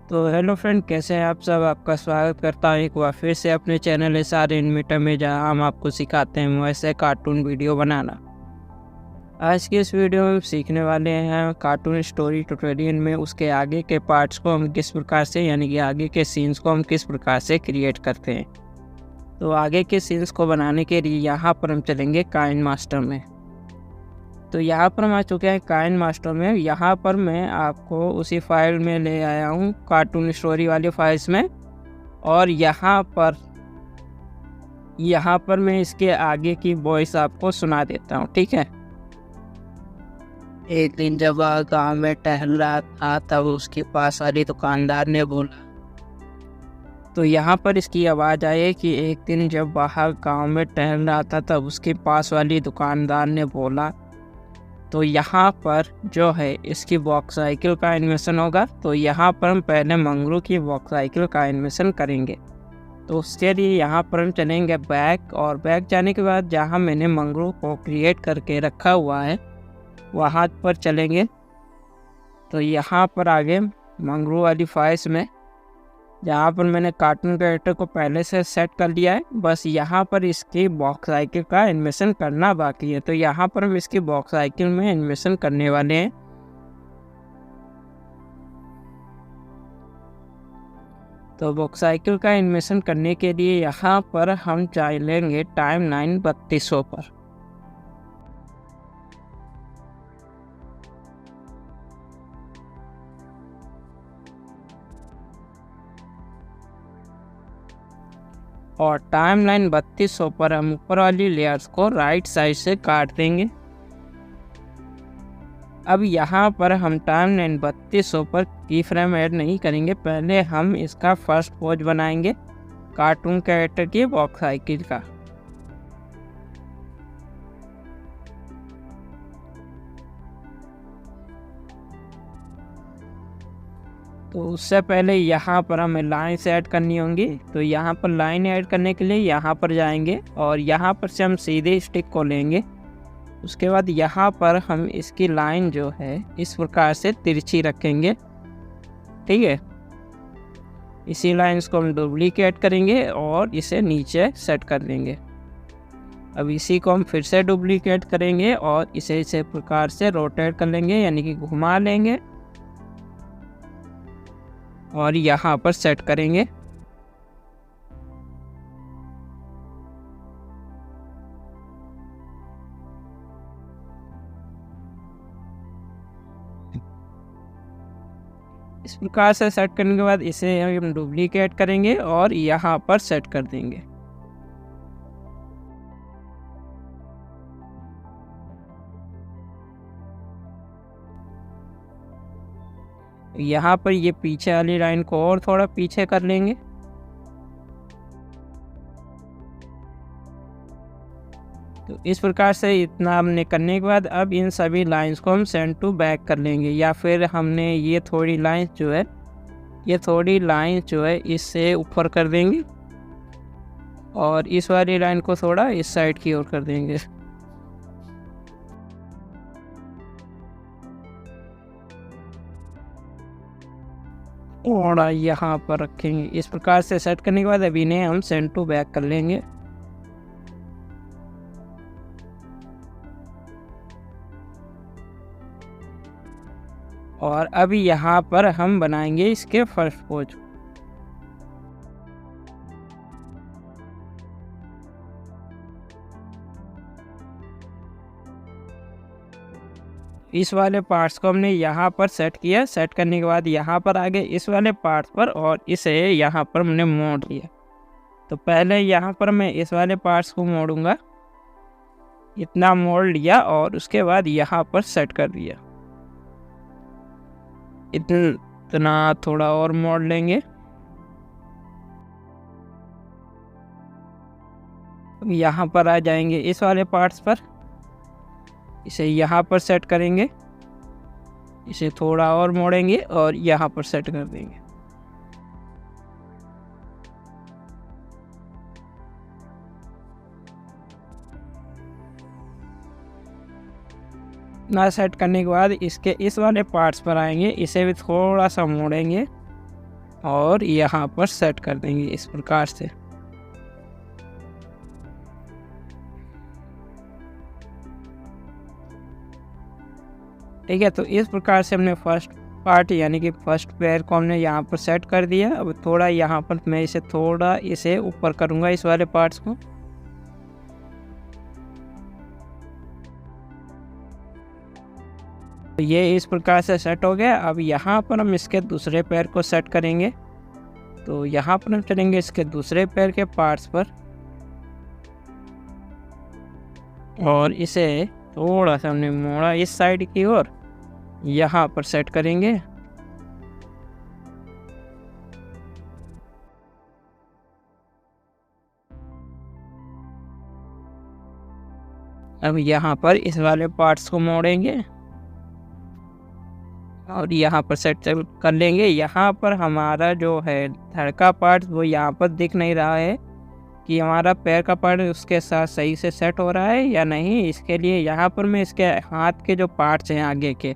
तो hello friend, कैसे हैं आप सब। आपका स्वागत करता हूं एक बार फिर से अपने चैनल एसआर एनिमेटर में, जहां हम आपको सिखाते हैं वैसे कार्टून वीडियो बनाना। आज की इस वीडियो में सीखने वाले हैं कार्टून स्टोरी ट्यूटोरियल में उसके आगे के पार्ट्स को हम किस प्रकार से, यानी कि आगे के सीन्स को हम किस प्रकार से क्रिएट करते हैं। तो आगे के सीन्स को बनाने के लिए यहाँ पर हम चलेंगे काइन मास्टर में। तो यहाँ पर हम आ चुके हैं काइन मास्टर में। यहाँ पर मैं आपको उसी फाइल में ले आया हूँ, कार्टून स्टोरी वाली फाइल्स में। और यहाँ पर मैं इसके आगे की वॉइस आपको सुना देता हूँ, ठीक है। एक दिन जब वह गाँव में टहल रहा था, तब उसके पास वाली दुकानदार ने बोला। तो यहाँ पर इसकी आवाज़ आई कि एक दिन जब वह गाँव में टहल रहा था, तब उसके पास वाली दुकानदार ने बोला। तो यहाँ पर जो है इसकी वॉक साइकिल का एनिमेशन होगा। तो यहाँ पर हम पहले मंगरू की वॉक साइकिल का एनिमेशन करेंगे। तो उसके लिए यहाँ पर हम चलेंगे बैक, और बैक जाने के बाद जहाँ मैंने मंगरू को क्रिएट करके रखा हुआ है वहाँ पर चलेंगे। तो यहाँ पर आगे मंगरू वाली फाइल्स में, जहाँ पर मैंने कार्टून कैरेक्टर को पहले से सेट कर लिया है, बस यहाँ पर इसकी बॉक्स साइकिल का एनिमेशन करना बाकी है। तो यहाँ पर हम इसकी बॉक्स साइकिल में एनिमेशन करने वाले हैं। तो बॉक्स साइकिल का एनिमेशन करने के लिए यहाँ पर हम चलेंगे टाइमलाइन 3200 पर। और टाइमलाइन 3200 पर हम ऊपर वाली लेयर्स को राइट साइड से काट देंगे। अब यहाँ पर हम टाइमलाइन 3200 पर की फ्रेम ऐड नहीं करेंगे, पहले हम इसका फर्स्ट पोज बनाएंगे कार्टून कैरेक्टर की वॉक साइकिल का। तो उससे पहले यहाँ पर हमें लाइन्स ऐड करनी होंगी। तो यहाँ पर लाइन ऐड करने के लिए यहाँ पर जाएंगे और यहाँ पर से हम सीधे स्टिक को लेंगे। उसके बाद यहाँ पर हम इसकी लाइन जो है इस प्रकार से तिरछी रखेंगे, ठीक है। इसी लाइन्स को हम डुप्लीकेट करेंगे और इसे नीचे सेट कर देंगे। अब इसी को हम फिर से डुप्लीकेट करेंगे और इसे इस प्रकार से रोटेट कर लेंगे, यानी कि घुमा लेंगे और यहाँ पर सेट करेंगे। इस प्रकार से सेट करने के बाद इसे हम डुप्लीकेट करेंगे और यहाँ पर सेट कर देंगे। यहाँ पर ये पीछे वाली लाइन को और थोड़ा पीछे कर लेंगे। तो इस प्रकार से इतना हमने करने के बाद अब इन सभी लाइंस को हम सेंड टू बैक कर लेंगे, या फिर हमने ये थोड़ी लाइंस जो है इससे ऊपर कर देंगे और इस वाली लाइन को थोड़ा इस साइड की ओर कर देंगे। और यहाँ पर रखेंगे। इस प्रकार से सेट करने के बाद अभी इन्हें हम सेंड टू बैक कर लेंगे। और अभी यहाँ पर हम बनाएंगे इसके फर्स्ट पोज। इस वाले पार्ट्स को हमने यहाँ पर सेट किया। सेट करने के बाद यहाँ पर आगे इस वाले पार्ट्स पर और इसे यहाँ पर हमने मोड़ लिया। तो पहले यहाँ पर मैं इस वाले पार्ट्स को मोड़ूंगा, इतना मोड़ लिया और उसके बाद यहाँ पर सेट कर दिया। इतना थोड़ा और मोड़ लेंगे। यहाँ पर आ जाएंगे इस वाले पार्ट्स पर, इसे यहाँ पर सेट करेंगे, इसे थोड़ा और मोड़ेंगे और यहाँ पर सेट कर देंगे। इतना सेट करने के बाद इसके इस वाले पार्ट्स पर आएंगे, इसे भी थोड़ा सा मोड़ेंगे और यहाँ पर सेट कर देंगे इस प्रकार से। ठीक है, तो इस प्रकार से हमने फर्स्ट पार्ट यानी कि फर्स्ट पैर को हमने यहाँ पर सेट कर दिया। अब थोड़ा यहाँ पर मैं इसे ऊपर करूँगा इस वाले पार्ट्स को। तो ये इस प्रकार से सेट हो गया। अब यहाँ पर हम इसके दूसरे पैर को सेट करेंगे। तो यहाँ पर हम चलेंगे इसके दूसरे पैर के पार्ट्स पर और इसे थोड़ा सा हमने मोड़ा इस साइड की ओर, यहाँ पर सेट करेंगे। अब यहाँ पर इस वाले पार्ट्स को मोड़ेंगे और यहाँ पर सेट कर लेंगे। यहाँ पर हमारा जो है धड़ का पार्ट वो यहाँ पर दिख नहीं रहा है कि हमारा पैर का पार्ट उसके साथ सही से सेट हो रहा है या नहीं। इसके लिए यहाँ पर मैं इसके हाथ के जो पार्ट्स हैं आगे के,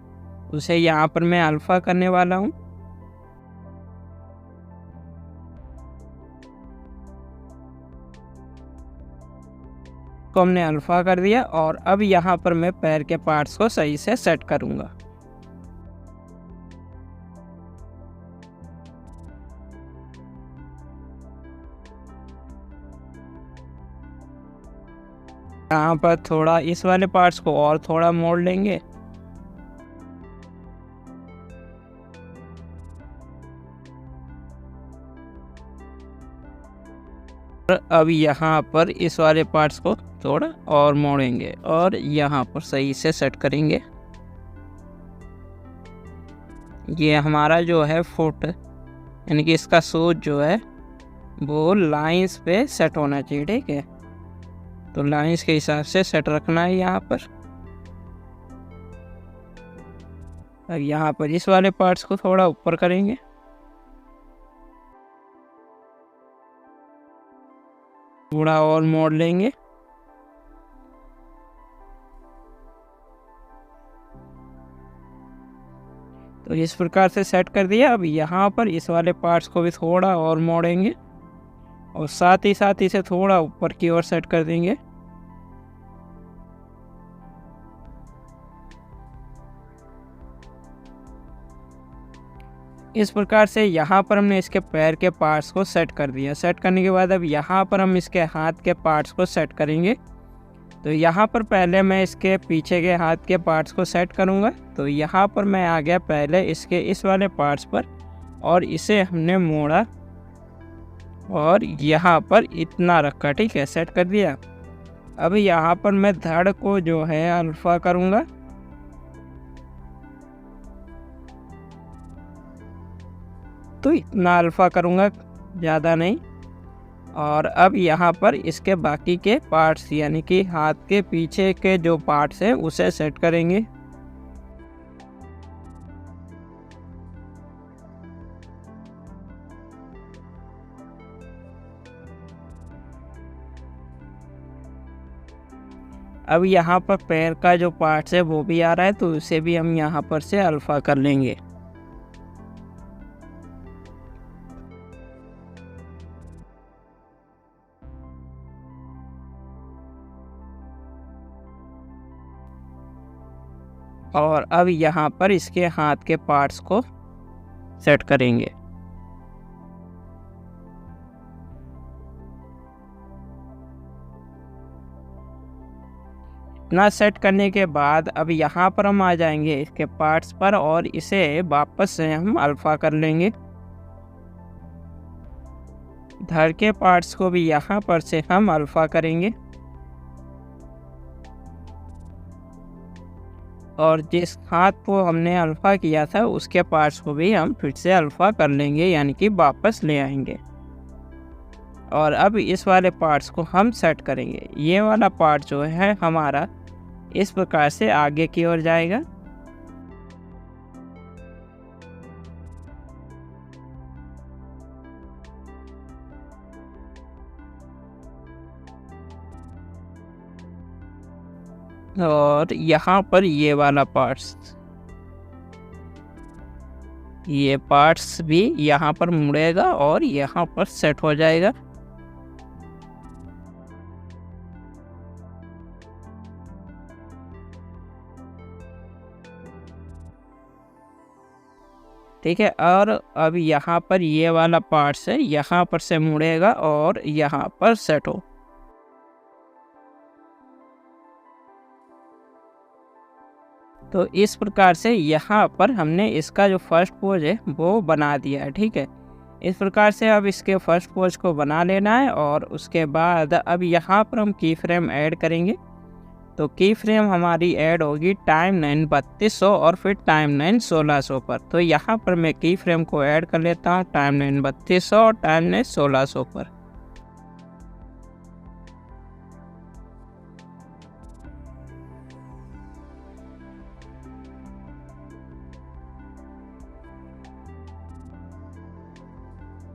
उसे यहाँ पर मैं अल्फा करने वाला हूँ। तो हमने अल्फा कर दिया और अब यहाँ पर मैं पैर के पार्ट्स को सही से सेट करूँगा। यहाँ पर थोड़ा इस वाले पार्ट्स को और थोड़ा मोड़ लेंगे। अब यहाँ पर इस वाले पार्ट्स को थोड़ा और मोड़ेंगे और यहाँ पर सही से सेट करेंगे। ये हमारा जो है फुट यानी कि इसका शूज जो है वो लाइंस पे सेट होना चाहिए। ठीक है, तो लाइंस के हिसाब से सेट रखना है यहाँ पर। अब यहाँ पर इस वाले पार्ट्स को थोड़ा ऊपर करेंगे। थोड़ा और मोड़ लेंगे। तो इस प्रकार से सेट कर दिया। अब यहाँ पर इस वाले पार्ट्स को भी थोड़ा और मोड़ेंगे और साथ ही इसे थोड़ा ऊपर की ओर सेट कर देंगे। इस प्रकार से यहाँ पर हमने इसके पैर के पार्ट्स को सेट कर दिया। सेट करने के बाद अब यहाँ पर हम इसके हाथ के पार्ट्स को सेट करेंगे। तो यहाँ पर पहले मैं इसके पीछे के हाथ के पार्ट्स को सेट करूँगा। तो यहाँ पर मैं आ गया पहले इसके इस वाले पार्ट्स पर और इसे हमने मोड़ा और यहाँ पर इतना रखा। ठीक है, सेट कर दिया। अब यहाँ पर मैं धड़ को जो है अल्फा करूँगा। तो इतना अल्फा करूँगा, ज़्यादा नहीं। और अब यहाँ पर इसके बाकी के पार्ट्स यानी कि हाथ के पीछे के जो पार्ट्स हैं उसे सेट करेंगे। अब यहाँ पर पैर का जो पार्ट्स है वो भी आ रहा है, तो उसे भी हम यहाँ पर से अल्फा कर लेंगे। और अब यहाँ पर इसके हाथ के पार्ट्स को सेट करेंगे। इतना सेट करने के बाद अब यहाँ पर हम आ जाएंगे इसके पार्ट्स पर और इसे वापस से हम अल्फा कर लेंगे। धड़ के पार्ट्स को भी यहाँ पर से हम अल्फा करेंगे और जिस हाथ को हमने अल्फा किया था उसके पार्ट्स को भी हम फिर से अल्फा कर लेंगे यानी कि वापस ले आएंगे। और अब इस वाले पार्ट्स को हम सेट करेंगे। ये वाला पार्ट जो है हमारा इस प्रकार से आगे की ओर जाएगा। और यहाँ पर ये वाला पार्ट्स ये पार्ट्स भी यहाँ पर मुड़ेगा और यहाँ पर सेट हो जाएगा। ठीक है, और अब यहाँ पर ये वाला पार्ट्स है, यहाँ पर से मुड़ेगा और यहाँ पर सेट हो। तो इस प्रकार से यहाँ पर हमने इसका जो फर्स्ट पोज है वो बना दिया है। ठीक है, इस प्रकार से अब इसके फर्स्ट पोज को बना लेना है और उसके बाद अब यहाँ पर हम की फ्रेम ऐड करेंगे। तो की फ्रेम हमारी ऐड होगी टाइम 9 3200 और फिर टाइम 9 1600 पर। तो यहाँ पर मैं की फ्रेम को ऐड कर लेता हूँ टाइम 9 3200 और टाइम 9 1600 पर।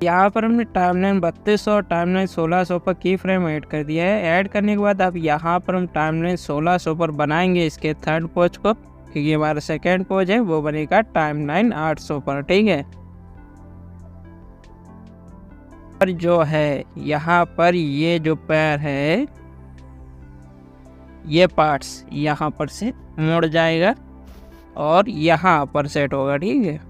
यहाँ पर हमने टाइम लाइन 3200 और टाइम लाइन 1600 पर की फ्रेम ऐड कर दिया है। ऐड करने के बाद अब यहाँ पर हम टाइम लाइन 1600 पर बनाएंगे इसके थर्ड पोज को, क्योंकि हमारा सेकेंड पोज है वो बनेगा टाइम लाइन 800 पर। ठीक है, पर जो है यहाँ पर ये जो पैर है ये पार्ट्स यहाँ पर से मुड़ जाएगा और यहाँ पर सेट होगा। ठीक है,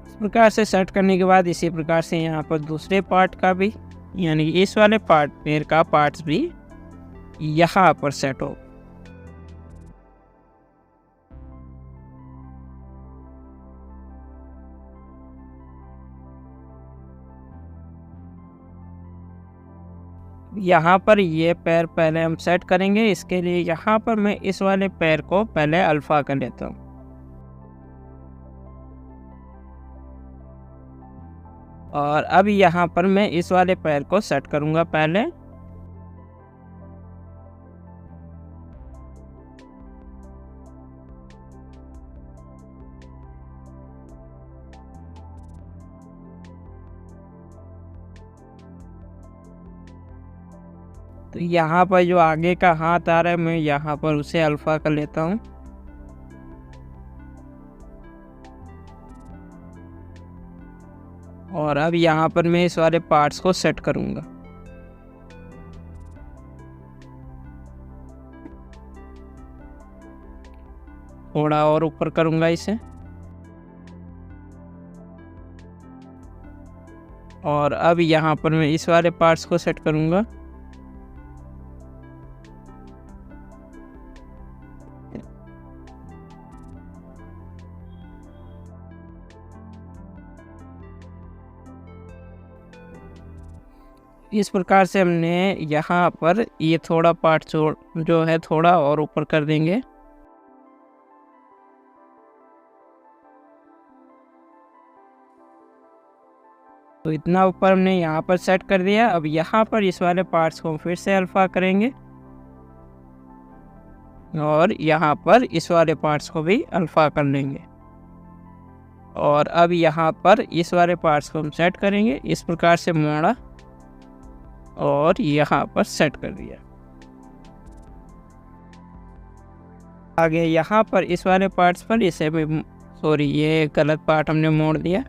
इस प्रकार से सेट करने के बाद इसी प्रकार से यहाँ पर दूसरे पार्ट का भी, यानी इस वाले पार्ट पैर का पार्ट्स भी यहाँ पर सेट हो। यहाँ पर ये पैर पहले हम सेट करेंगे। इसके लिए यहाँ पर मैं इस वाले पैर को पहले अल्फा कर लेता हूँ और अब यहाँ पर मैं इस वाले पैर को सेट करूँगा पहले। तो यहाँ पर जो आगे का हाथ आ रहा है मैं यहाँ पर उसे अल्फा कर लेता हूँ और अब यहाँ पर मैं इस वाले पार्ट्स को सेट करूँगा। थोड़ा और ऊपर करूँगा इसे और अब यहाँ पर मैं इस वाले पार्ट्स को सेट करूँगा। इस प्रकार से हमने यहाँ पर ये थोड़ा पार्ट जो है थोड़ा और ऊपर कर देंगे। तो इतना ऊपर हमने यहाँ पर सेट कर दिया। अब यहाँ पर इस वाले पार्ट्स को फिर से अल्फा करेंगे और यहाँ पर इस वाले पार्ट्स को भी अल्फा कर लेंगे और अब यहाँ पर इस वाले पार्ट्स को हम सेट करेंगे। इस प्रकार से मोड़ा और यहाँ पर सेट कर दिया। आगे यहाँ पर इस वाले पार्ट्स पर इसे भी ये गलत पार्ट हमने मोड़ दिया।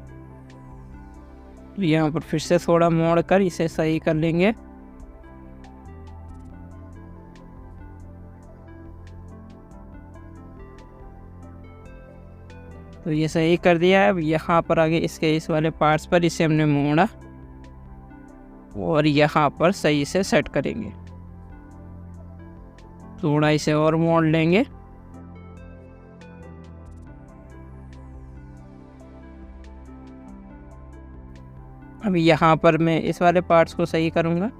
तो यहाँ पर फिर से थोड़ा मोड़ कर इसे सही कर लेंगे। तो ये सही कर दिया है। अब यहाँ पर आगे इसके इस वाले पार्ट्स पर इसे हमने मोड़ा और यहाँ पर सही से सेट करेंगे। थोड़ा इसे और मोड़ लेंगे। अब यहाँ पर मैं इस वाले पार्ट्स को सही करूँगा।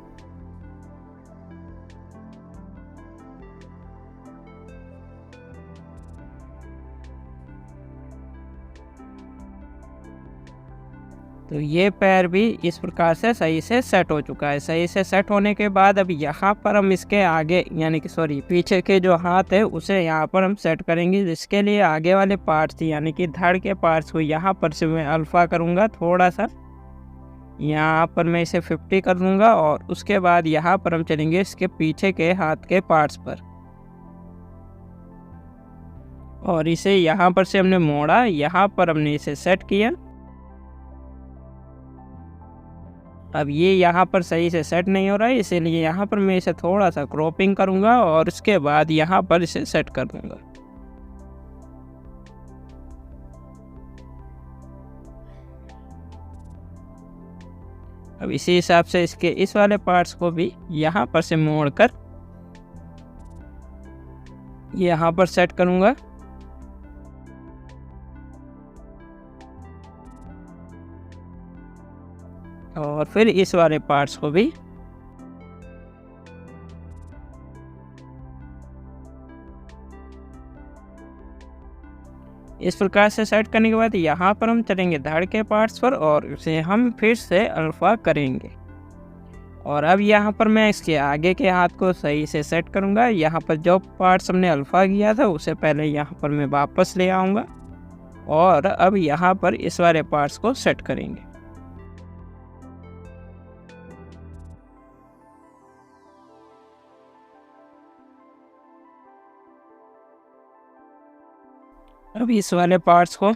तो ये पैर भी इस प्रकार से सही से सेट हो चुका है। सही से सेट होने के बाद अब यहाँ पर हम इसके आगे यानी कि पीछे के जो हाथ है उसे यहाँ पर हम सेट करेंगे, जिसके लिए आगे वाले पार्ट्स यानी कि धड़ के पार्ट्स को यहाँ पर से मैं अल्फा करूँगा थोड़ा सा यहाँ पर मैं इसे 50 कर दूंगा और उसके बाद यहाँ पर हम चलेंगे इसके पीछे के हाथ के पार्ट्स पर और इसे यहाँ पर से हमने मोड़ा, यहाँ पर हमने इसे सेट किया। अब ये यहाँ पर सही से सेट नहीं हो रहा है, इसीलिए यहाँ पर मैं इसे थोड़ा सा क्रॉपिंग करूँगा और उसके बाद यहाँ पर इसे सेट कर दूँगा। अब इसी हिसाब से इसके इस वाले पार्ट्स को भी यहाँ पर से मोड़कर यहाँ पर सेट करूँगा। और फिर इस वाले पार्ट्स को भी इस प्रकार से सेट करने के बाद यहाँ पर हम चलेंगे धड़ के पार्ट्स पर और उसे हम फिर से अल्फा करेंगे। और अब यहाँ पर मैं इसके आगे के हाथ को सही से सेट करूँगा। यहाँ पर जो पार्ट्स हमने अल्फा किया था उसे पहले यहाँ पर मैं वापस ले आऊँगा और अब यहाँ पर इस वाले पार्ट्स को सेट करेंगे। अब इस वाले पार्ट्स को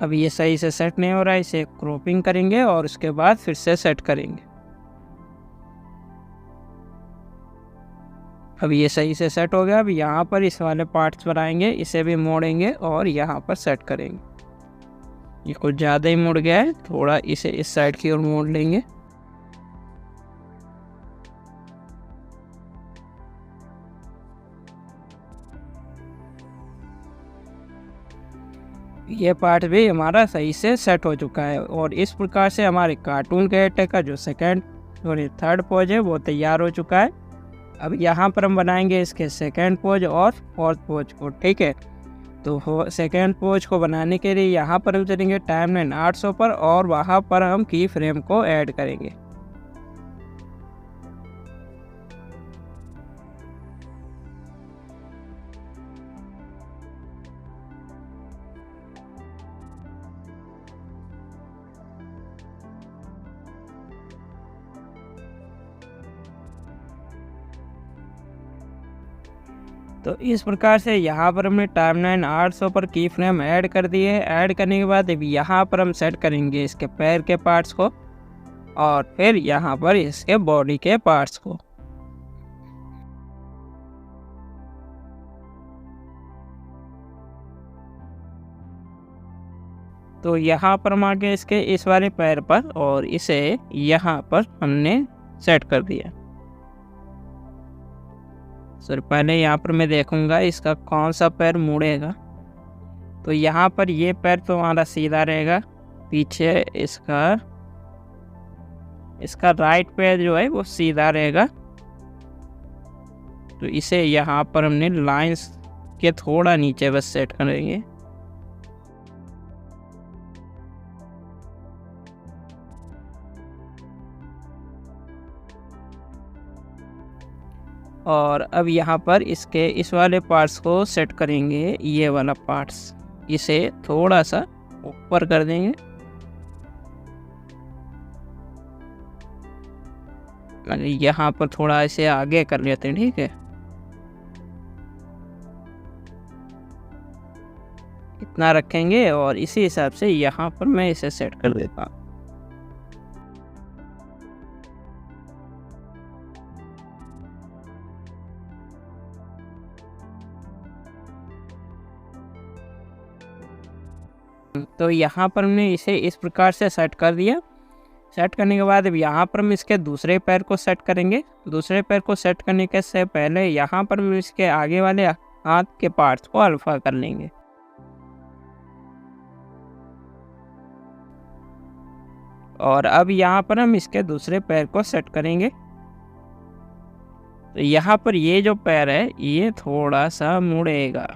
अब ये सही से सेट नहीं हो रहा है, इसे क्रॉपिंग करेंगे और उसके बाद फिर से सेट करेंगे। अब ये सही से सेट हो गया। अब यहाँ पर इस वाले पार्ट्स पर आएंगे, इसे भी मोड़ेंगे और यहाँ पर सेट करेंगे। ये कुछ ज़्यादा ही मुड़ गया है, थोड़ा इसे इस साइड की ओर मोड़ लेंगे। ये पार्ट भी हमारा सही से सेट हो चुका है और इस प्रकार से हमारे कार्टून कैरेक्टर का जो सेकंड और थर्ड पोज है वो तैयार हो चुका है। अब यहाँ पर हम बनाएंगे इसके सेकंड पोज और फोर्थ पोज को, ठीक है। तो सेकंड पोज को बनाने के लिए यहाँ पर हम चलेंगे टाइमलाइन 800 पर और वहाँ पर हम की फ्रेम को ऐड करेंगे। तो इस प्रकार से यहाँ पर हमने टाइमलाइन 800 पर की फ्रेम ऐड कर दिए है। ऐड करने के बाद अब यहाँ पर हम सेट करेंगे इसके पैर के पार्ट्स को और फिर यहाँ पर इसके बॉडी के पार्ट्स को। तो यहाँ पर हम आगे इसके इस वाले पैर पर और इसे यहाँ पर हमने सेट कर दिया। सर पहले यहाँ पर मैं देखूंगा इसका कौन सा पैर मुड़ेगा। तो यहाँ पर ये पैर तो हमारा सीधा रहेगा, पीछे इसका राइट पैर जो है वो सीधा रहेगा। तो इसे यहाँ पर हमने लाइंस के थोड़ा नीचे बस सेट करेंगे। और अब यहाँ पर इसके इस वाले पार्ट्स को सेट करेंगे। ये वाला पार्ट्स इसे थोड़ा सा ऊपर कर देंगे। यहाँ पर थोड़ा इसे आगे कर लेते हैं, ठीक है। इतना रखेंगे और इसी हिसाब से यहाँ पर मैं इसे सेट कर देता हूँ। तो यहाँ पर हमने इसे इस प्रकार से सेट कर दिया। सेट करने के बाद अब यहाँ पर हम इसके दूसरे पैर को सेट करेंगे। दूसरे पैर को सेट करने के से पहले यहाँ पर हम इसके आगे वाले हाथ के पार्ट्स को अल्फा कर लेंगे। और अब यहाँ पर हम इसके दूसरे पैर को सेट करेंगे। तो यहाँ पर ये जो पैर है ये थोड़ा सा मुड़ेगा।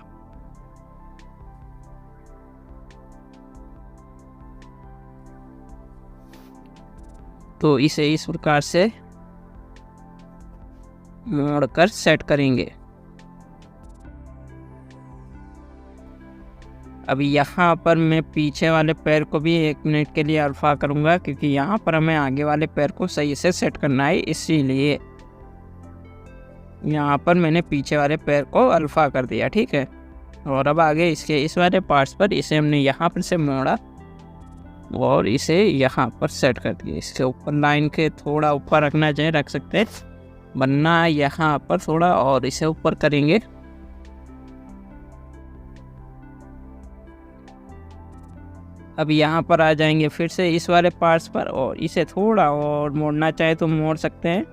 तो इसे इस प्रकार से मोड़कर सेट करेंगे। अब यहाँ पर मैं पीछे वाले पैर को भी 1 मिनट के लिए अल्फा करूँगा, क्योंकि यहाँ पर हमें आगे वाले पैर को सही से सेट करना है, इसीलिए यहाँ पर मैंने पीछे वाले पैर को अल्फा कर दिया। ठीक है, और अब आगे इसके इस वाले पार्ट्स पर इसे हमने यहाँ पर से मोड़ा और इसे यहाँ पर सेट कर दिया। इसके ऊपर लाइन के थोड़ा ऊपर रखना चाहे रख सकते हैं, वरना यहाँ पर थोड़ा और इसे ऊपर करेंगे। अब यहाँ पर आ जाएंगे फिर से इस वाले पार्ट्स पर और इसे थोड़ा और मोड़ना चाहे तो मोड़ सकते हैं।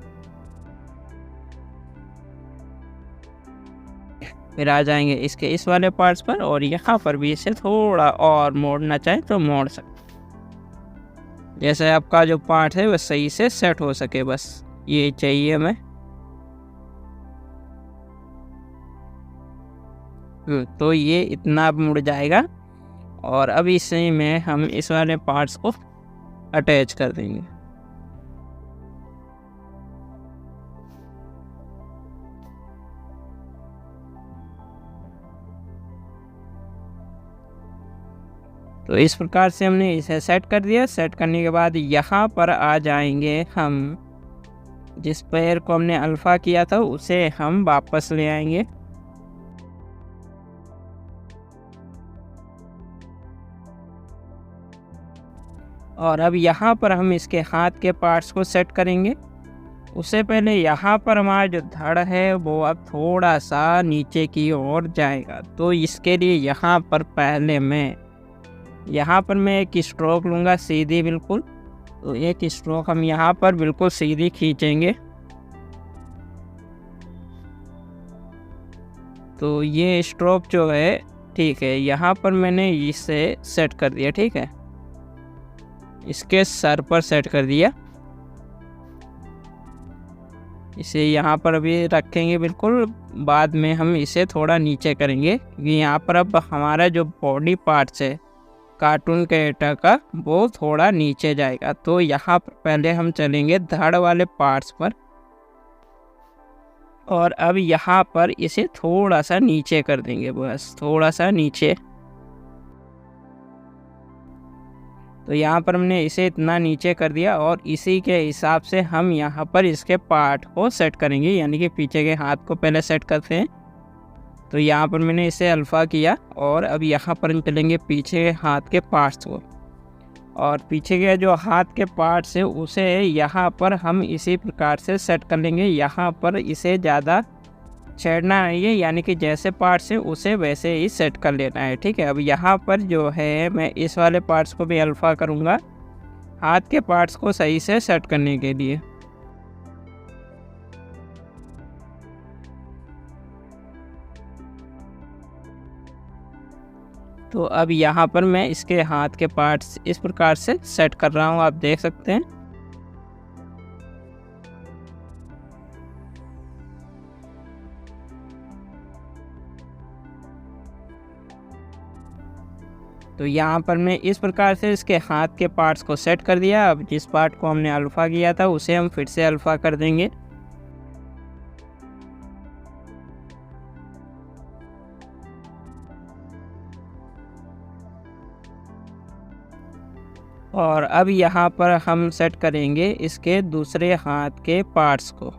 फिर आ जाएंगे इसके इस वाले पार्ट्स पर और यहाँ पर भी इसे थोड़ा और मोड़ना चाहे तो मोड़ सकते हैं, जैसे आपका जो पार्ट है वह सही से सेट हो सके, बस ये चाहिए हमें। तो ये इतना अब मुड़ जाएगा और अब इसी में हम इस वाले पार्ट्स को अटैच कर देंगे। तो इस प्रकार से हमने इसे सेट कर दिया। सेट करने के बाद यहाँ पर आ जाएंगे हम, जिस पैर को हमने अल्फा किया था उसे हम वापस ले आएंगे और अब यहाँ पर हम इसके हाथ के पार्ट्स को सेट करेंगे। उससे पहले यहाँ पर हमारा जो धड़ है वो अब थोड़ा सा नीचे की ओर जाएगा, तो इसके लिए यहाँ पर पहले मैं एक स्ट्रोक लूँगा सीधी बिल्कुल। तो एक स्ट्रोक हम यहाँ पर बिल्कुल सीधी खींचेंगे। तो ये स्ट्रोक जो है, ठीक है, यहाँ पर मैंने इसे सेट कर दिया। ठीक है, इसके सर पर सेट कर दिया। इसे यहाँ पर अभी रखेंगे बिल्कुल, बाद में हम इसे थोड़ा नीचे करेंगे, क्योंकि यहाँ पर अब हमारा जो बॉडी पार्ट्स है कार्टून कैरेक्टर का वो थोड़ा नीचे जाएगा। तो यहाँ पर पहले हम चलेंगे धड़ वाले पार्ट्स पर और अब यहाँ पर इसे थोड़ा सा नीचे कर देंगे, बस थोड़ा सा नीचे। तो यहाँ पर हमने इसे इतना नीचे कर दिया और इसी के हिसाब से हम यहाँ पर इसके पार्ट को सेट करेंगे, यानी कि पीछे के हाथ को पहले सेट करते हैं। तो यहाँ पर मैंने इसे अल्फा किया और अब यहाँ पर हम चलेंगे पीछे के हाथ के पार्ट्स को, और पीछे के जो हाथ के पार्ट्स है उसे यहाँ पर हम इसी प्रकार से सेट कर लेंगे। यहाँ पर इसे ज़्यादा छेड़ना नहीं है, यानी कि जैसे पार्ट्स है उसे वैसे ही सेट कर लेना है। ठीक है, अब यहाँ पर जो है मैं इस वाले पार्ट्स को भी अल्फा करूँगा हाथ के पार्ट्स को सही से सेट करने के लिए। तो अब यहाँ पर मैं इसके हाथ के पार्ट्स इस प्रकार से सेट कर रहा हूँ, आप देख सकते हैं। तो यहाँ पर मैं इस प्रकार से इसके हाथ के पार्ट्स को सेट कर दिया। अब जिस पार्ट को हमने अल्फा किया था उसे हम फिर से अल्फा कर देंगे। और अब यहाँ पर हम सेट करेंगे इसके दूसरे हाथ के पार्ट्स को।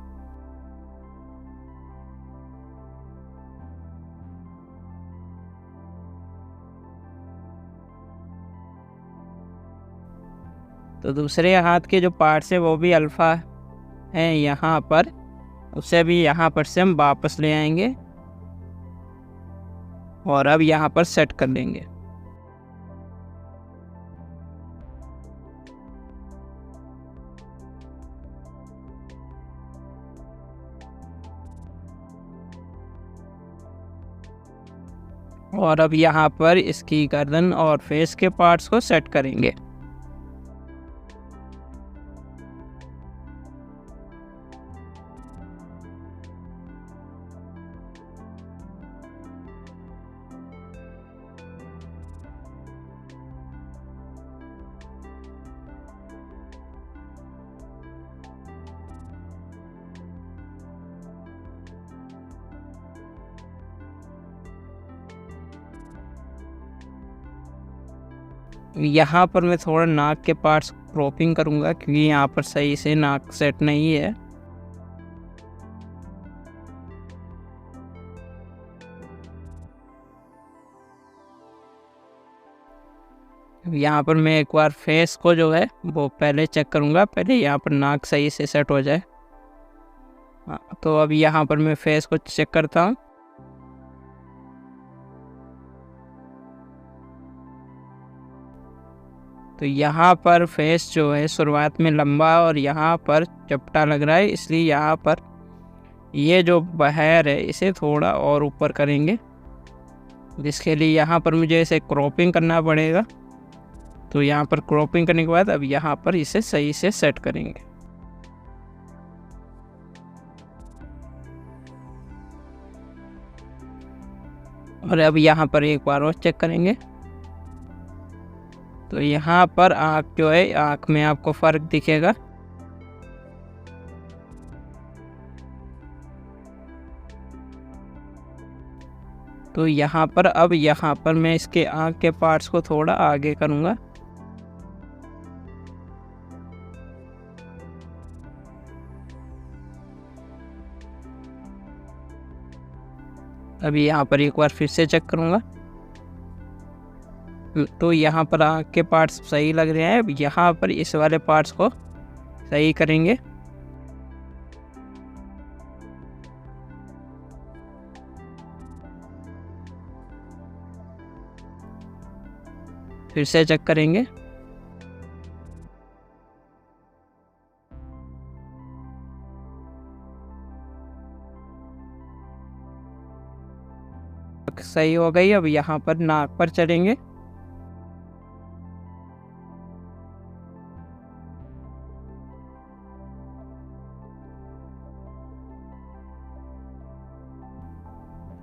तो दूसरे हाथ के जो पार्ट्स है वो भी अल्फा हैं यहाँ पर, उसे भी यहाँ पर से हम वापस ले आएंगे और अब यहाँ पर सेट कर लेंगे। और अब यहाँ पर इसकी गर्दन और फेस के पार्ट्स को सेट करेंगे। यहाँ पर मैं थोड़ा नाक के पार्ट्स क्रॉपिंग करूँगा क्योंकि यहाँ पर सही से नाक सेट नहीं है। यहाँ पर मैं एक बार फेस को जो है वो पहले चेक करूँगा, पहले यहाँ पर नाक सही से सेट हो जाए। तो अब यहाँ पर मैं फेस को चेक करता हूँ। तो यहाँ पर फेस जो है शुरुआत में लंबा और यहाँ पर चपटा लग रहा है, इसलिए यहाँ पर ये जो हेयर है इसे थोड़ा और ऊपर करेंगे, जिसके लिए यहाँ पर मुझे इसे क्रॉपिंग करना पड़ेगा। तो यहाँ पर क्रॉपिंग करने के बाद अब यहाँ पर इसे सही से सेट करेंगे। और अब यहाँ पर एक बार और चेक करेंगे। तो यहाँ पर आँख जो है, आँख में आपको फ़र्क दिखेगा। तो यहाँ पर अब यहाँ पर मैं इसके आँख के पार्ट्स को थोड़ा आगे करूँगा। अभी यहाँ पर एक बार फिर से चेक करूँगा। तो यहाँ पर आँख के पार्ट्स सही लग रहे हैं। अब यहाँ पर इस वाले पार्ट्स को सही करेंगे। फिर से चेक करेंगे। सही हो गई। अब यहाँ पर नाक पर चलेंगे।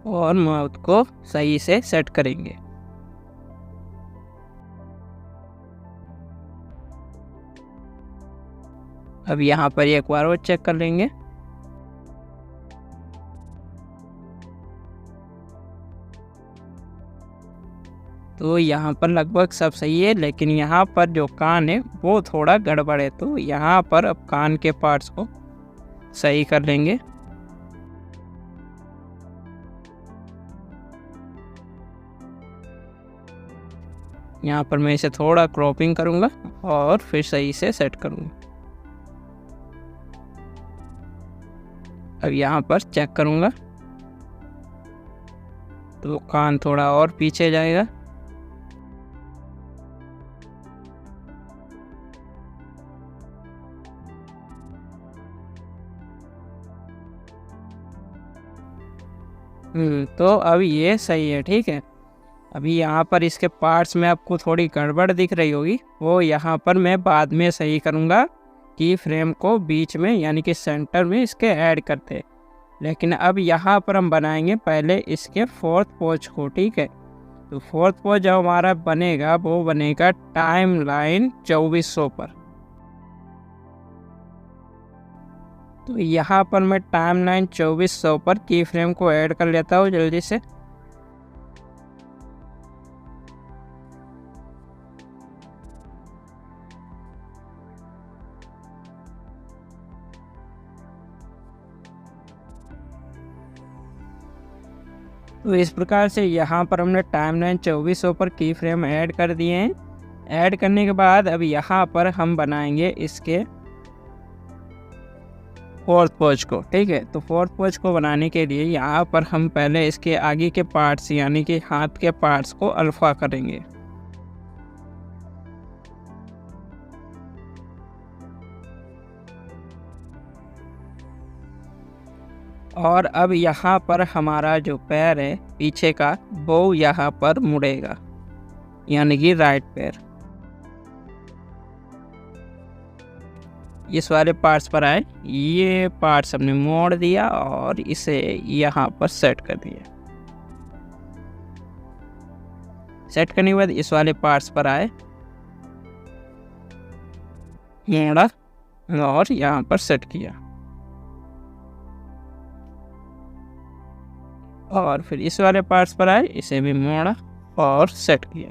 और माउथ को सही से सेट करेंगे। अब यहाँ पर एक बार और चेक कर लेंगे। तो यहाँ पर लगभग सब सही है, लेकिन यहाँ पर जो कान है वो थोड़ा गड़बड़ है। तो यहाँ पर अब कान के पार्ट्स को सही कर लेंगे। यहाँ पर मैं इसे थोड़ा क्रॉपिंग करूँगा और फिर सही से सेट करूँगा। अब यहाँ पर चेक करूँगा तो कान थोड़ा और पीछे जाएगा। तो अब ये सही है, ठीक है। अभी यहाँ पर इसके पार्ट्स में आपको थोड़ी गड़बड़ दिख रही होगी, वो यहाँ पर मैं बाद में सही करूँगा कि फ्रेम को बीच में यानी कि सेंटर में इसके ऐड करते। लेकिन अब यहाँ पर हम बनाएंगे पहले इसके फोर्थ पोज को, ठीक है। तो फोर्थ पोज जो हमारा बनेगा वो बनेगा टाइम लाइन 2400 पर। तो यहाँ पर मैं टाइम लाइन 2400 पर की फ्रेम को ऐड कर लेता हूँ जल्दी से। तो इस प्रकार से यहाँ पर हमने टाइम लाइन 2400 पर की फ्रेम ऐड कर दिए हैं। ऐड करने के बाद अब यहाँ पर हम बनाएंगे इसके फोर्थ पोज को, ठीक है। तो फोर्थ पोज को बनाने के लिए यहाँ पर हम पहले इसके आगे के पार्ट्स यानी कि हाथ के पार्ट्स को अल्फा करेंगे। और अब यहाँ पर हमारा जो पैर है पीछे का वो यहाँ पर मुड़ेगा, यानी कि राइट पैर इस वाले पार्ट्स पर आए। ये पार्ट्स हमने मोड़ दिया और इसे यहाँ पर सेट कर दिया। सेट करने के बाद इस वाले पार्ट्स पर आए, मोड़ा और यहाँ पर सेट किया। और फिर इस वाले पार्ट्स पर आए, इसे भी मोड़ा और सेट किया।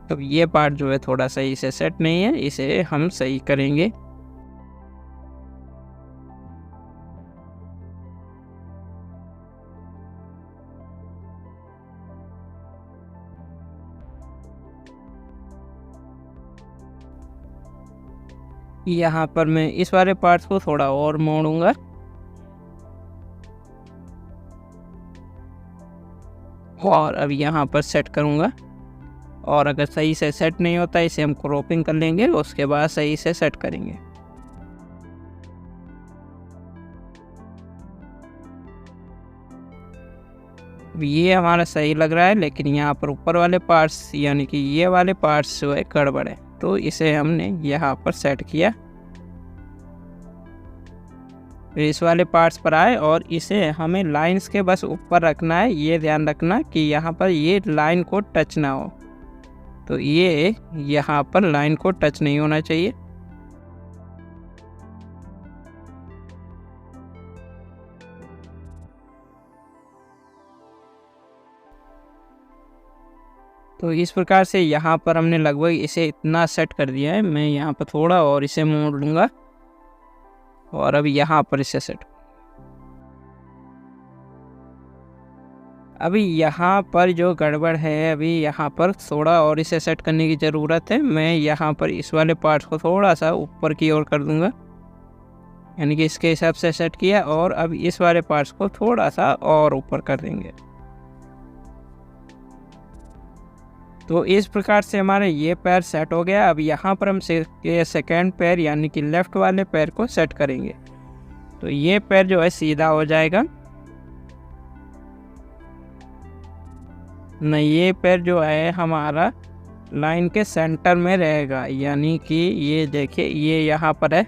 तो ये पार्ट जो है थोड़ा सही से सेट नहीं है, इसे हम सही करेंगे। यहाँ पर मैं इस वाले पार्ट्स को थोड़ा और मोड़ूंगा और अब यहाँ पर सेट करूँगा। और अगर सही से सेट नहीं होता इसे हम क्रॉपिंग कर लेंगे, उसके बाद सही से सेट करेंगे। ये हमारा सही लग रहा है, लेकिन यहाँ पर ऊपर वाले पार्ट्स यानी कि ये वाले पार्ट्स जो है गड़बड़ है, तो इसे हमने यहाँ पर सेट किया। फिर इस वाले पार्ट्स पर आए और इसे हमें लाइंस के बस ऊपर रखना है। ये ध्यान रखना कि यहाँ पर ये लाइन को टच ना हो, तो ये यहाँ पर लाइन को टच नहीं होना चाहिए। तो इस प्रकार से यहाँ पर हमने लगभग इसे इतना सेट कर दिया है। मैं यहाँ पर थोड़ा और इसे मोड़ लूँगा और अब यहाँ पर इसे सेट। अभी यहाँ पर जो गड़बड़ है, अभी यहाँ पर थोड़ा और इसे सेट करने की ज़रूरत है। मैं यहाँ पर इस वाले पार्ट्स को थोड़ा सा ऊपर की ओर कर दूँगा, यानी कि इसके हिसाब से सेट किया। और अब इस वाले पार्ट्स को थोड़ा सा और ऊपर कर देंगे। तो इस प्रकार से हमारा ये पैर सेट हो गया। अब यहाँ पर हम सेकेंड पैर यानी कि लेफ़्ट वाले पैर को सेट करेंगे, तो ये पैर जो है सीधा हो जाएगा न, ये पैर जो है हमारा लाइन के सेंटर में रहेगा, यानी कि ये देखिए ये यहाँ पर है,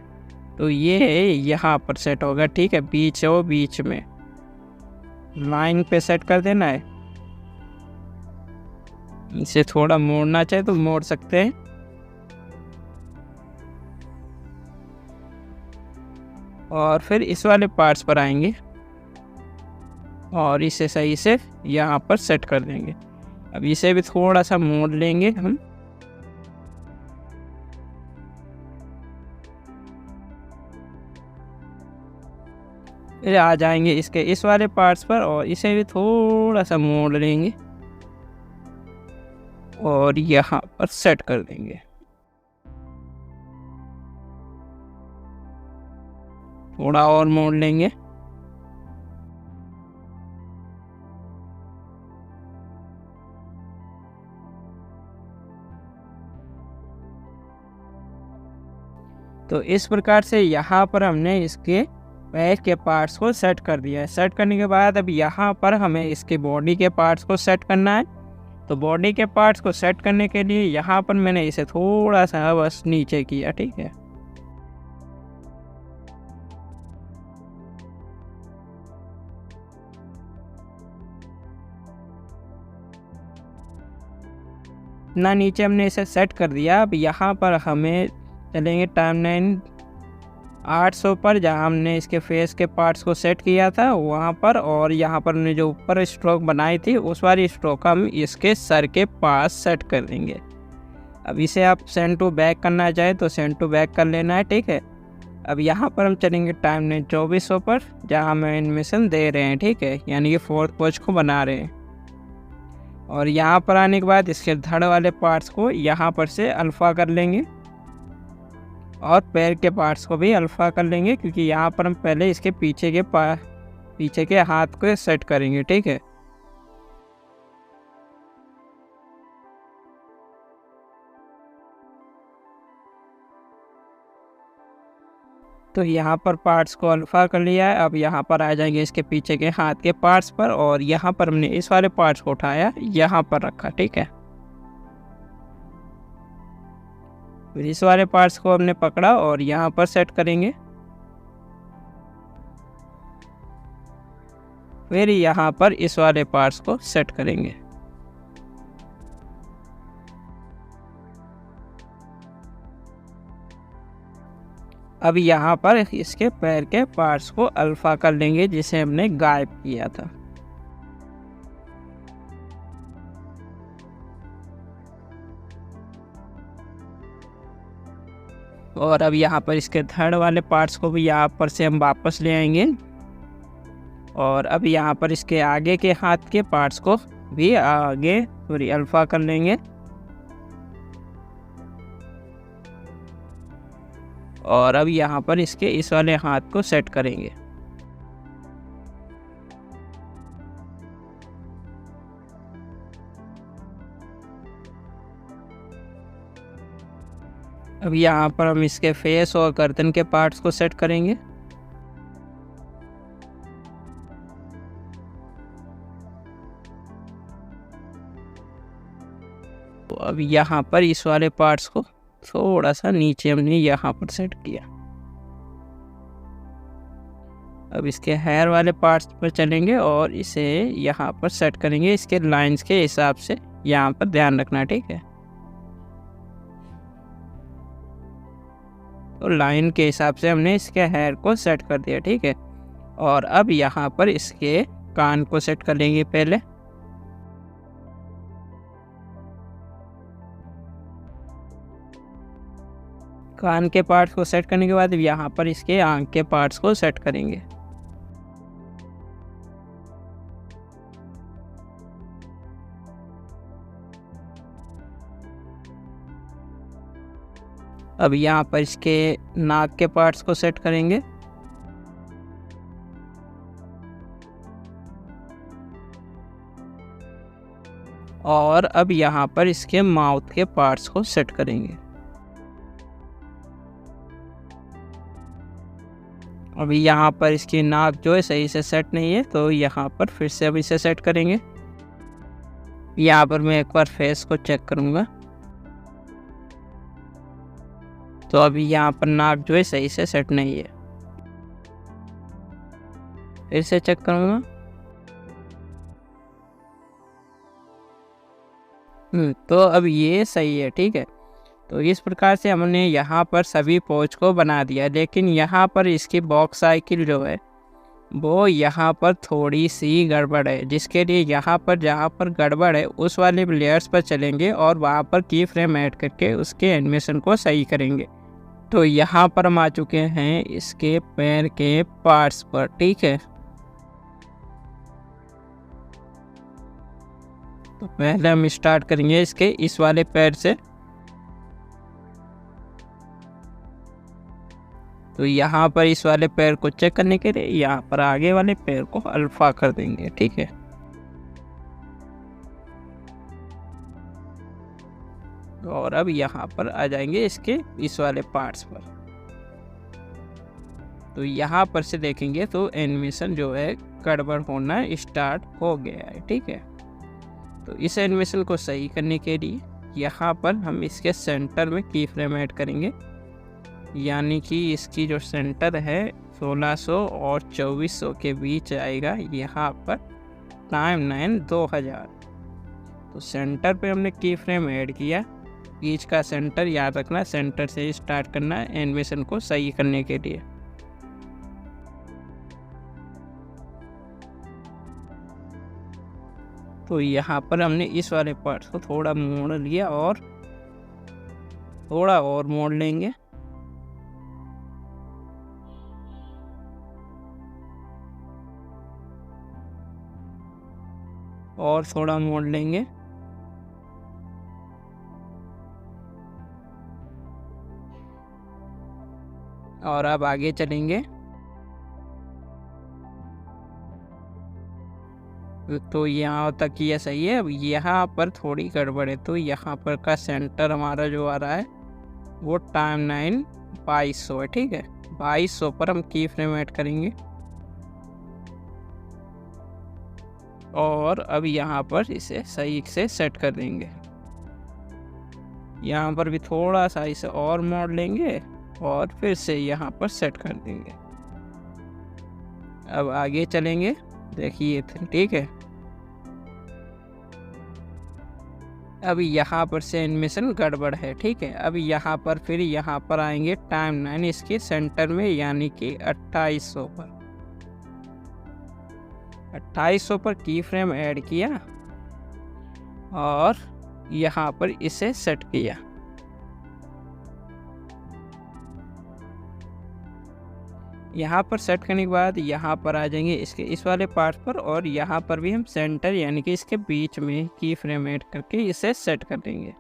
तो ये यहाँ पर सेट होगा। ठीक है, बीच हो, बीच में लाइन पे सेट कर देना है। इसे थोड़ा मोड़ना चाहे तो मोड़ सकते हैं। और फिर इस वाले पार्ट्स पर आएंगे और इसे सही से यहाँ पर सेट कर देंगे। अब इसे भी थोड़ा सा मोड़ लेंगे हम। फिर आ जाएंगे इसके इस वाले पार्ट्स पर और इसे भी थोड़ा सा मोड़ लेंगे और यहाँ पर सेट कर देंगे। थोड़ा और मोड़ लेंगे। तो इस प्रकार से यहाँ पर हमने इसके पैर के पार्ट्स को सेट कर दिया है। सेट करने के बाद अब यहाँ पर हमें इसके बॉडी के पार्ट्स को सेट करना है। तो बॉडी के पार्ट्स को सेट करने के लिए यहाँ पर मैंने इसे थोड़ा सा बस नीचे किया। ठीक है, इतना नीचे हमने इसे सेट कर दिया। अब यहाँ पर हमें चलेंगे टाइमलाइन 800 पर, जहाँ हमने इसके फेस के पार्ट्स को सेट किया था वहाँ पर। और यहाँ पर हमने जो ऊपर स्ट्रोक बनाई थी उस वाली स्ट्रोक हम इसके सर के पास सेट कर देंगे। अब इसे आप सेंड टू बैक करना चाहे तो सेंड टू बैक कर लेना है। ठीक है, अब यहाँ पर हम चलेंगे टाइमलाइन 2400 पर, जहाँ हम एनिमेशन दे रहे हैं। ठीक है, यानी कि फोर्थ पोज को बना रहे हैं। और यहाँ पर आने के बाद इसके धड़ वाले पार्ट्स को यहाँ पर से अल्फ़ा कर लेंगे और पैर के पार्ट्स को भी अल्फ़ा कर लेंगे, क्योंकि यहाँ पर हम पहले इसके पीछे के हाथ को सेट करेंगे। ठीक है, तो यहाँ पर पार्ट्स को अल्फ़ा कर लिया है। अब यहाँ पर आ जाएंगे इसके पीछे के हाथ के पार्ट्स पर और यहाँ पर हमने इस वाले पार्ट्स को उठाया, यहाँ पर रखा। ठीक है, फिर इस वाले पार्ट्स को हमने पकड़ा और यहाँ पर सेट करेंगे। फिर यहाँ पर इस वाले पार्ट्स को सेट करेंगे। अब यहाँ पर इसके पैर के पार्ट्स को अल्फ़ा कर लेंगे, जिसे हमने गायब किया था। और अब यहाँ पर इसके थर्ड वाले पार्ट्स को भी यहाँ पर से हम वापस ले आएंगे। और अब यहाँ पर इसके आगे के हाथ के पार्ट्स को भी आगे थोड़ी अल्फा कर लेंगे। और अब यहाँ पर इसके इस वाले हाथ को सेट करेंगे। अब यहाँ पर हम इसके फेस और गर्दन के पार्ट्स को सेट करेंगे। तो अब यहाँ पर इस वाले पार्ट्स को थोड़ा सा नीचे हमने यहाँ पर सेट किया। अब इसके हेयर वाले पार्ट्स पर चलेंगे और इसे यहाँ पर सेट करेंगे इसके लाइंस के हिसाब से। यहाँ पर ध्यान रखना, ठीक है। तो लाइन के हिसाब से हमने इसके हेयर को सेट कर दिया, ठीक है। और अब यहाँ पर इसके कान को सेट कर लेंगे पहले। कान के पार्ट्स को सेट करने के बाद यहाँ पर इसके आँख के पार्ट्स को सेट करेंगे। अब यहाँ पर इसके नाक के पार्ट्स को सेट करेंगे। और अब यहाँ पर इसके माउथ के पार्ट्स को सेट करेंगे। अभी यहाँ पर इसकी नाक जो है सही से सेट नहीं है, तो यहाँ पर फिर से अब इसे सेट करेंगे। यहाँ पर मैं एक बार फेस को चेक करूँगा। तो अभी यहाँ पर नाक जो है सही से सेट नहीं है, फिर से चेक करूँगा। तो अब ये सही है, ठीक है। तो इस प्रकार से हमने यहाँ पर सभी पोच को बना दिया। लेकिन यहाँ पर इसकी बॉक्स साइकिल जो है वो यहाँ पर थोड़ी सी गड़बड़ है, जिसके लिए यहाँ पर जहाँ पर गड़बड़ है उस वाले लेयर्स पर चलेंगे और वहाँ पर की फ्रेम ऐड करके उसके एनिमेशन को सही करेंगे। तो यहाँ पर हम आ चुके हैं इसके पैर के पार्ट्स पर, ठीक है। तो पहले हम स्टार्ट करेंगे इसके इस वाले पैर से। तो यहाँ पर इस वाले पैर को चेक करने के लिए यहाँ पर आगे वाले पैर को अल्फा कर देंगे, ठीक है। और अब यहाँ पर आ जाएंगे इसके इस वाले पार्ट्स पर। तो यहाँ पर से देखेंगे तो एनिमेशन जो है गड़बड़ होना स्टार्ट हो गया है, ठीक है। तो इस एनिमेशन को सही करने के लिए यहाँ पर हम इसके सेंटर में की फ्रेम ऐड करेंगे। यानी कि इसकी जो सेंटर है 1600 और 2400 के बीच आएगा यहाँ पर टाइमलाइन 2000। तो सेंटर पे हमने की फ्रेम ऐड किया। बीच का सेंटर याद रखना, सेंटर से ही स्टार्ट करना है एनिमेशन को सही करने के लिए। तो यहाँ पर हमने इस वाले पार्ट को थोड़ा मोड़ लिया और थोड़ा और मोड़ लेंगे। और थोड़ा मोड़ लेंगे। और अब आगे चलेंगे। तो यहाँ तक ये सही है। अब यहाँ पर थोड़ी गड़बड़ है, तो यहाँ पर का सेंटर हमारा जो आ रहा है वो टाइमलाइन 2200 है, ठीक है। 2200 पर हम की फ्रेम ऐड करेंगे। और अब यहाँ पर इसे सही से सेट कर देंगे। यहाँ पर भी थोड़ा सा इसे और मोड़ लेंगे और फिर से यहाँ पर सेट कर देंगे। अब आगे चलेंगे, देखिए, ठीक है। अब यहाँ पर से एनिमेशन गड़बड़ है, ठीक है। अब यहाँ पर फिर यहाँ पर आएंगे टाइमलाइन इसके सेंटर में, यानी कि 2800 पर। 2800 पर की फ्रेम ऐड किया और यहाँ पर इसे सेट किया। यहाँ पर सेट करने के बाद यहाँ पर आ जाएंगे इसके इस वाले पार्ट पर, और यहाँ पर भी हम सेंटर यानी कि इसके बीच में की फ्रेम ऐड करके इसे सेट कर देंगे।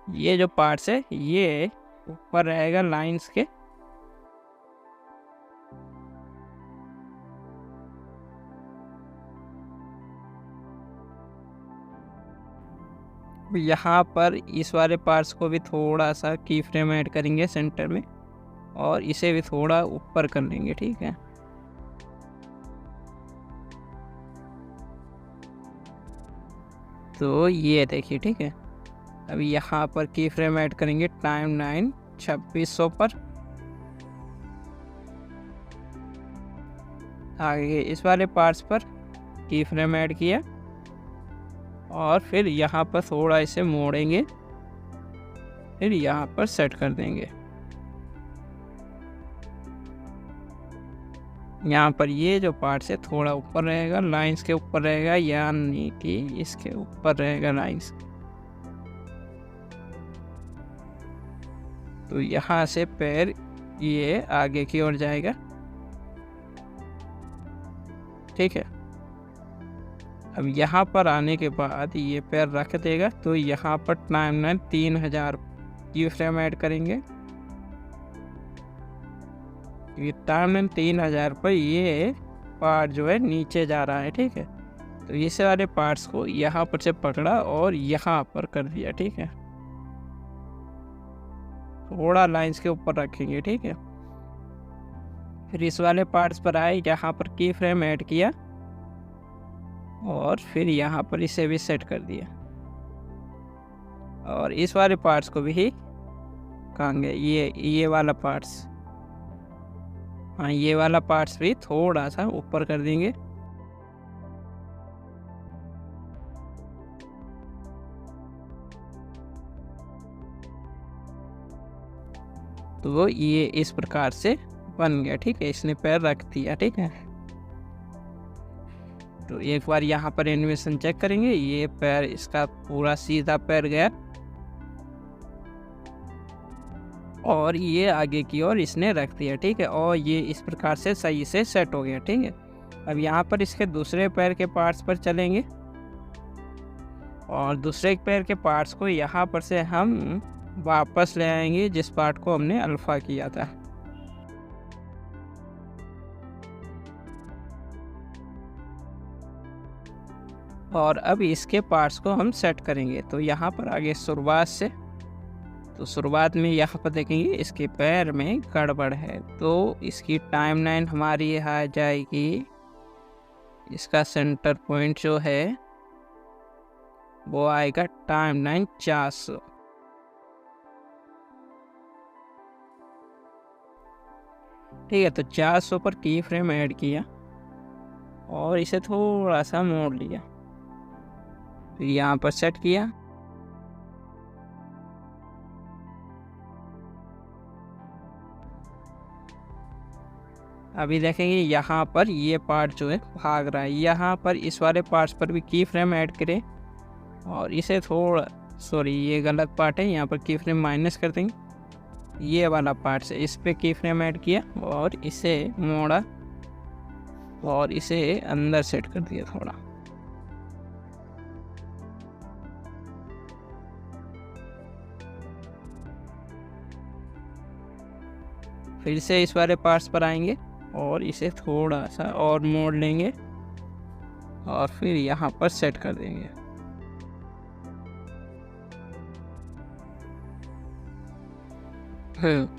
ये जो पार्ट्स है ये ऊपर रहेगा लाइंस के। यहाँ पर इस वाले पार्ट्स को भी थोड़ा सा की फ्रेम ऐड करेंगे सेंटर में, और इसे भी थोड़ा ऊपर कर लेंगे, ठीक है। तो ये देखिए, ठीक है। अब यहाँ पर की फ्रेम ऐड करेंगे टाइमलाइन 2600 पर। आगे इस वाले पार्ट्स पर की फ्रेम ऐड किया, और फिर यहाँ पर थोड़ा इसे मोड़ेंगे, फिर यहाँ पर सेट कर देंगे। यहाँ पर ये जो पार्ट है थोड़ा ऊपर रहेगा, लाइंस के ऊपर रहेगा, यानी कि इसके ऊपर रहेगा लाइंस। तो यहाँ से पैर ये आगे की ओर जाएगा, ठीक है। अब यहाँ पर आने के बाद ये पैर रख देगा, तो यहाँ पर टाइमलाइन 3000 की फ्रेम ऐड करेंगे। ये टाइमलाइन 3000 पर ये पार्ट जो है नीचे जा रहा है, ठीक है। तो इस वाले पार्ट्स को यहाँ पर से पकड़ा और यहाँ पर कर दिया, ठीक है। थोड़ा लाइंस के ऊपर रखेंगे, ठीक है। फिर इस वाले पार्ट्स पर आए, यहाँ पर की फ्रेम ऐड किया, और फिर यहाँ पर इसे भी सेट कर दिया, और इस वाले पार्ट्स को भी कहेंगे ये वाला पार्ट्स, हाँ ये वाला पार्ट्स भी थोड़ा सा ऊपर कर देंगे। तो ये इस प्रकार से बन गया, ठीक है। इसने पैर रख दिया, ठीक है। तो एक बार यहाँ पर एनिमेशन चेक करेंगे, ये पैर इसका पूरा सीधा पैर गया, और ये आगे की ओर इसने रख दिया, ठीक है। और ये इस प्रकार से सही से सेट हो गया, ठीक है। अब यहाँ पर इसके दूसरे पैर के पार्ट्स पर चलेंगे, और दूसरे पैर के पार्ट्स को यहाँ पर से हम वापस ले आएंगे जिस पार्ट को हमने अल्फा किया था। और अब इसके पार्ट्स को हम सेट करेंगे। तो यहाँ पर आगे शुरुआत से, तो शुरुआत में यहाँ पर देखेंगे इसके पैर में गड़बड़ है, तो इसकी टाइमलाइन हमारी आ जाएगी, इसका सेंटर पॉइंट जो है वो आएगा टाइमलाइन 400। ठीक है, तो 400 पर की फ्रेम ऐड किया और इसे थोड़ा सा मोड़ लिया, फिर यहाँ पर सेट किया। अभी देखेंगे यहाँ पर ये पार्ट जो है भाग रहा है, यहाँ पर इस वाले पार्ट्स पर भी की फ्रेम ऐड करें और इसे थोड़ा, सॉरी ये गलत पार्ट है, यहाँ पर की फ्रेम माइनस कर देंगे। ये वाला पार्ट से इस पे की फ्रेम ऐड किया और इसे मोड़ा और इसे अंदर सेट कर दिया थोड़ा। फिर से इस वाले पार्ट्स पर आएंगे और इसे थोड़ा सा और मोड़ लेंगे और फिर यहाँ पर सेट कर देंगे।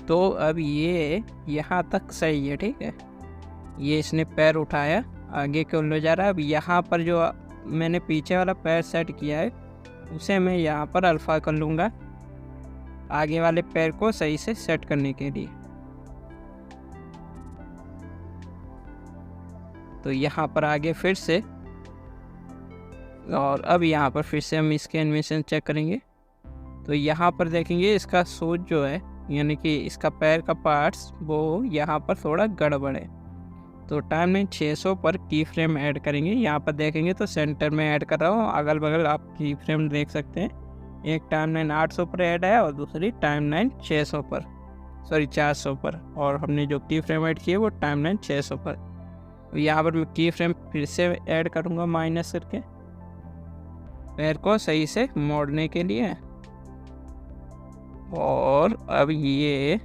तो अब ये यहाँ तक सही है, ठीक है। ये इसने पैर उठाया, आगे क्यों ले जा रहा है। अब यहाँ पर जो मैंने पीछे वाला पैर सेट किया है उसे मैं यहाँ पर अल्फा कर लूँगा आगे वाले पैर को सही से सेट करने के लिए। तो यहाँ पर आगे फिर से, और अब यहाँ पर फिर से हम इसके एनिमेशन चेक करेंगे। तो यहाँ पर देखेंगे इसका सूज जो है, यानी कि इसका पैर का पार्ट्स, वो यहाँ पर थोड़ा गड़बड़ है। तो टाइमलाइन 600 पर की फ्रेम ऐड करेंगे। यहाँ पर देखेंगे तो सेंटर में ऐड कर रहा हूँ, अगल बगल आप की फ्रेम देख सकते हैं। एक टाइमलाइन 800 पर ऐड है और दूसरी टाइमलाइन 600 पर। सॉरी 400 पर, और हमने जो की फ्रेम ऐड किए वो टाइमलाइन 600 पर। तो यहाँ पर मैं की फ्रेम फिर से ऐड करूँगा माइनस करके पैर को सही से मोड़ने के लिए। और अब ये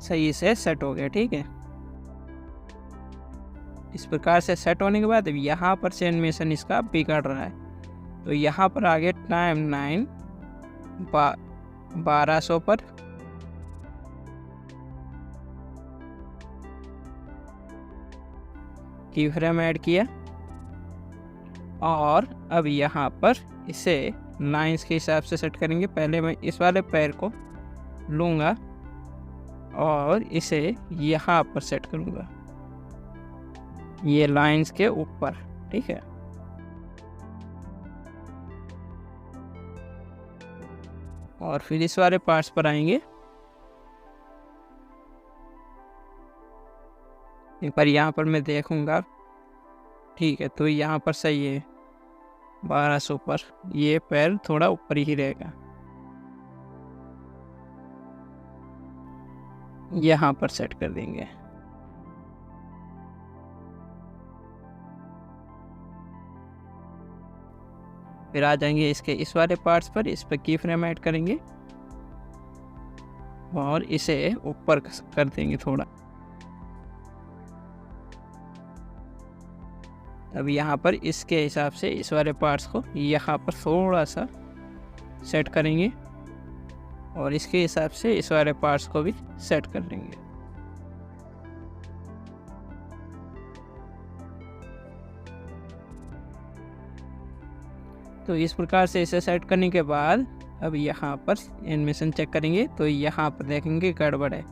सही से सेट हो गया, ठीक है। इस प्रकार से सेट होने के बाद अब यहाँ पर से एनिमेशन इसका बिगड़ रहा है, तो यहाँ पर आगे टाइमलाइन 1200 पर, की फ्रेम ऐड किया, और अब यहाँ पर इसे लाइंस के हिसाब से सेट करेंगे। पहले मैं इस वाले पैर को लूँगा और इसे यहाँ पर सेट करूँगा, ये लाइंस के ऊपर, ठीक है। और फिर इस वाले पार्ट्स पर आएंगे, एक बार यहाँ पर मैं देखूँगा, ठीक है। तो यहाँ पर सही है 1200 पर, ये पैर थोड़ा ऊपर ही रहेगा, यहाँ पर सेट कर देंगे। फिर आ जाएंगे इसके इस वाले पार्ट्स पर, इस पर की फ्रेम ऐड करेंगे और इसे ऊपर कर देंगे थोड़ा। अब यहाँ पर इसके हिसाब से इस वाले पार्ट्स को यहाँ पर थोड़ा सा सेट करेंगे और इसके हिसाब से इस वाले पार्ट्स को भी सेट कर लेंगे। तो इस प्रकार से इसे सेट करने के बाद अब यहाँ पर एनिमेशन चेक करेंगे, तो यहाँ पर देखेंगे गड़बड़ है,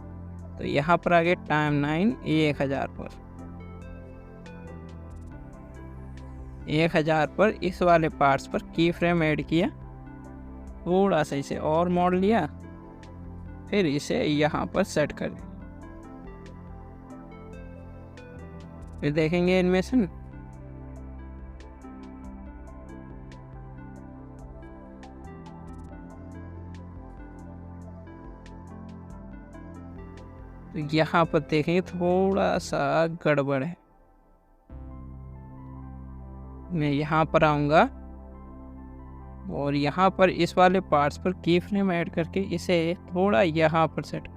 तो यहाँ पर आगे टाइमलाइन 1000 पर, 1000 पर इस वाले पार्ट्स पर की फ्रेम ऐड किया, थोड़ा सा इसे और मोड़ लिया, फिर इसे यहाँ पर सेट कर दिया। फिर देखेंगे एनिमेशन, तो यहाँ पर देखेंगे थोड़ा सा गड़बड़ है। मैं यहाँ पर आऊँगा और यहाँ पर इस वाले पार्ट्स पर की फ्रेम ऐड करके इसे थोड़ा यहाँ पर सेट,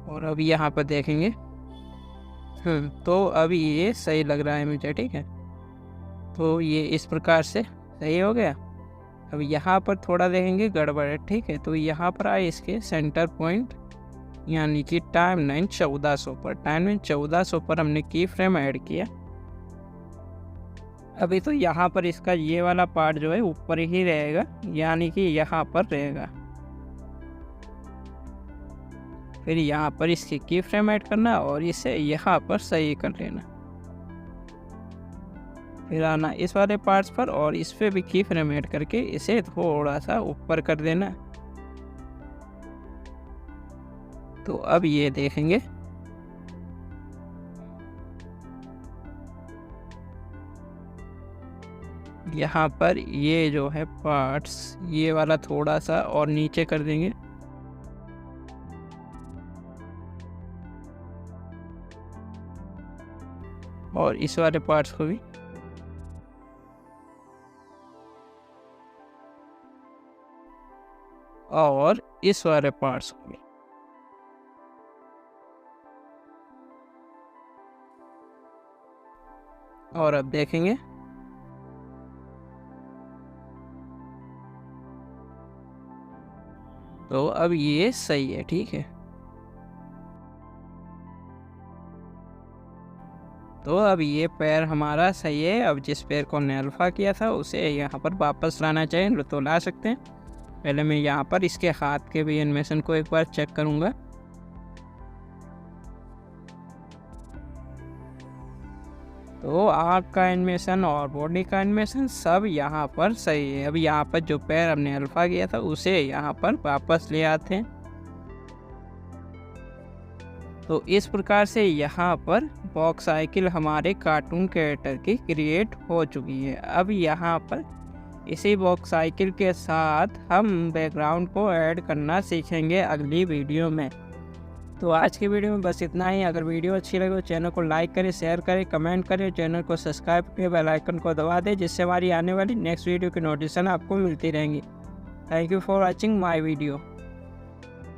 और अभी यहाँ पर देखेंगे तो अभी ये सही लग रहा है मुझे, ठीक है। तो ये इस प्रकार से सही हो गया। अब यहाँ पर थोड़ा देखेंगे गड़बड़ है, ठीक है। तो यहाँ पर आए इसके सेंटर पॉइंट, यानी कि टाइमलाइन 1400 पर, टाइमलाइन 1400 पर हमने की फ्रेम ऐड किया। अभी तो यहाँ पर इसका ये वाला पार्ट जो है ऊपर ही रहेगा, यानी कि यहाँ पर रहेगा। फिर यहाँ पर इसकी की फ्रेम ऐड करना और इसे यहाँ पर सही कर लेना। फिर आना इस वाले पार्ट्स पर और इस पे भी की फ्रेम ऐड करके इसे थोड़ा सा ऊपर कर देना। तो अब ये देखेंगे यहाँ पर ये जो है पार्ट्स, ये वाला थोड़ा सा और नीचे कर देंगे, और इस वाले पार्ट्स को भी, और इस वाले पार्ट्स को भी। और अब देखेंगे तो अब ये सही है, ठीक है। तो अब ये पैर हमारा सही है। अब जिस पैर को हमने अल्फा किया था उसे यहाँ पर वापस लाना चाहिए तो ला सकते हैं। पहले मैं यहाँ पर इसके हाथ के भी एनिमेशन को एक बार चेक करूँगा। तो आँख का एनिमेशन और बॉडी का एनिमेशन सब यहाँ पर सही है। अब यहाँ पर जो पैर हमने अल्फा किया था उसे यहाँ पर वापस ले आते हैं। तो इस प्रकार से यहाँ पर बॉक्स साइकिल हमारे कार्टून कैरेक्टर की क्रिएट हो चुकी है। अब यहाँ पर इसी बॉक्स साइकिल के साथ हम बैकग्राउंड को ऐड करना सीखेंगे अगली वीडियो में। तो आज की वीडियो में बस इतना ही। अगर वीडियो अच्छी लगे तो चैनल को लाइक करें, शेयर करें, कमेंट करें, चैनल को सब्सक्राइब करें, बेल आइकन को दबा दें, जिससे हमारी आने वाली नेक्स्ट वीडियो की नोटिफिकेशन आपको मिलती रहेंगी। Thank you for watching my video.